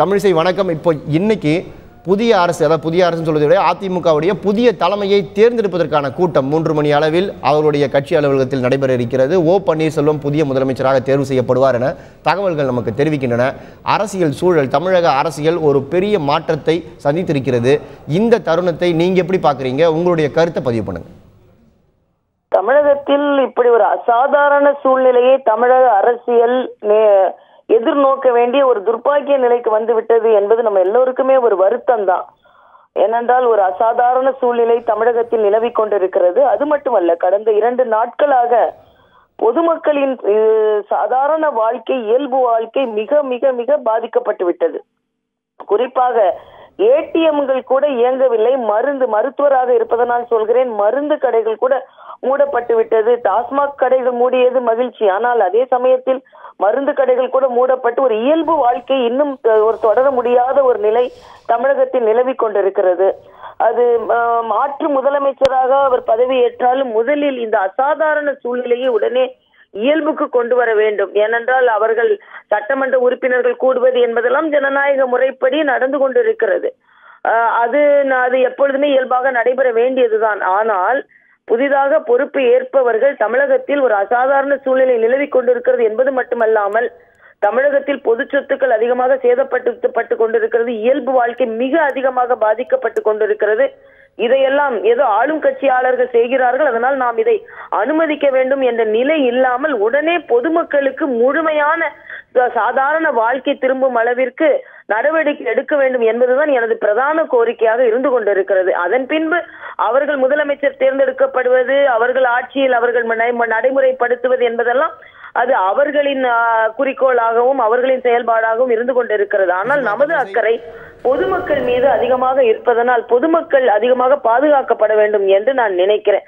தமிழிசை வணக்கம். இப்போ இன்னைக்கு புதிய அரசு, அதாவது புதிய அரசுன்னு சொல்வதை விட அதிமுகவுடைய புதிய தலைமையை தேர்ந்தெடுப்பதற்கான கூட்டம் 3 மணி அளவில் அவருடைய கட்சி அலுவலகத்தில் நடைபெற இருக்கிறது. ஓ பன்னீர்செல்வம் புதிய முதலமைச்சராக தேர்வு செய்யப்படுவார் என தகவல்கள் நமக்கு தெரிவிக்கின்றன. அரசியல் சூழல், தமிழக அரசியல் ஒரு பெரிய மாற்றத்தை சந்தித்திருக்கிறது. இந்த தருணத்தை நீங்க எப்படி பார்க்குறீங்க? உங்களுடைய கருத்தை பதிவு பண்ணுங்க. தமிழகத்தில் இப்படி ஒரு அசாதாரண சூழ்நிலையை தமிழக அரசியல் எதிர்நோக்க வேண்டிய ஒரு துர்பாக்கிய நிலைக்கு வந்து விட்டது என்பது நம்ம எல்லோருக்குமே ஒரு வருத்தம் தான். ஏனென்றால் ஒரு அசாதாரண சூழ்நிலை தமிழகத்தில் நிலவி கொண்டிருக்கிறது. அது மட்டுமல்ல, கடந்த 2 நாட்களாக பொதுமக்களின் சாதாரண வாழ்க்கை, இயல்பு வாழ்க்கை மிக மிக மிக பாதிக்கப்பட்டு விட்டது. குறிப்பாக ஏடிஎம்கள் கூட இயங்கவில்லை. மருத்துவராக இருப்பதனால் சொல்கிறேன், மருந்து கடைகள் கூட மூடப்பட்டு விட்டது. டாஸ்மாக் கடைகள் மூடியது மகிழ்ச்சி, ஆனால் அதே சமயத்தில் மருந்து கடைகள் கூட மூடப்பட்டு ஒரு இயல்பு வாழ்க்கை இன்னும் ஒரு தொடர முடியாத ஒரு நிலை தமிழகத்தில் நிலவி கொண்டிருக்கிறது. அது மாற்று முதலமைச்சராக அவர் பதவி ஏற்றாலும் முதலில் இந்த அசாதாரண சூழ்நிலையை உடனே இயல்புக்கு கொண்டு வர வேண்டும். ஏனென்றால் அவர்கள் சட்டமன்ற உறுப்பினர்கள் கூடுவது என்பதெல்லாம் ஜனநாயக முறைப்படி நடந்து கொண்டிருக்கிறது. அது எப்பொழுதுமே இயல்பாக நடைபெற வேண்டியதுதான். ஆனால் புதிதாக பொறுப்பு ஏற்பவர்கள் தமிழகத்தில் ஒரு அசாதாரண சூழ்நிலை நிலவி கொண்டிருக்கிறது என்பது மட்டுமல்லாமல் தமிழகத்தில் பொது சொத்துக்கள் அதிகமாக சேதப்பட்டு கொண்டிருக்கிறது. இயல்பு வாழ்க்கை மிக அதிகமாக பாதிக்கப்பட்டு கொண்டிருக்கிறது. இதையெல்லாம் ஏதோ ஆளும் கட்சியாளர்கள் செய்கிறார்கள், அதனால் நாம் இதை அனுமதிக்க வேண்டும் என்ற நிலை இல்லாமல் உடனே பொதுமக்களுக்கு முழுமையான சாதாரண வாழ்க்கை திரும்பும் அளவிற்கு நடவடிக்கை எடுக்க வேண்டும் என்பதுதான் எனது பிரதான கோரிக்கையாக இருந்து கொண்டிருக்கிறது. அதன் பின்பு அவர்கள் முதலமைச்சர் தேர்ந்தெடுக்கப்படுவது, அவர்கள் ஆட்சியில் அவர்கள் நடைமுறைப்படுத்துவது என்பதெல்லாம் அது அவர்களின் குறிக்கோளாகவும் அவர்களின் செயல்பாடாகவும் இருந்து கொண்டிருக்கிறது. ஆனால் நமது அக்கறை பொதுமக்கள் மீது அதிகமாக இருப்பதனால் பொதுமக்கள் அதிகமாக பாதுகாக்கப்பட வேண்டும் என்று நான் நினைக்கிறேன்.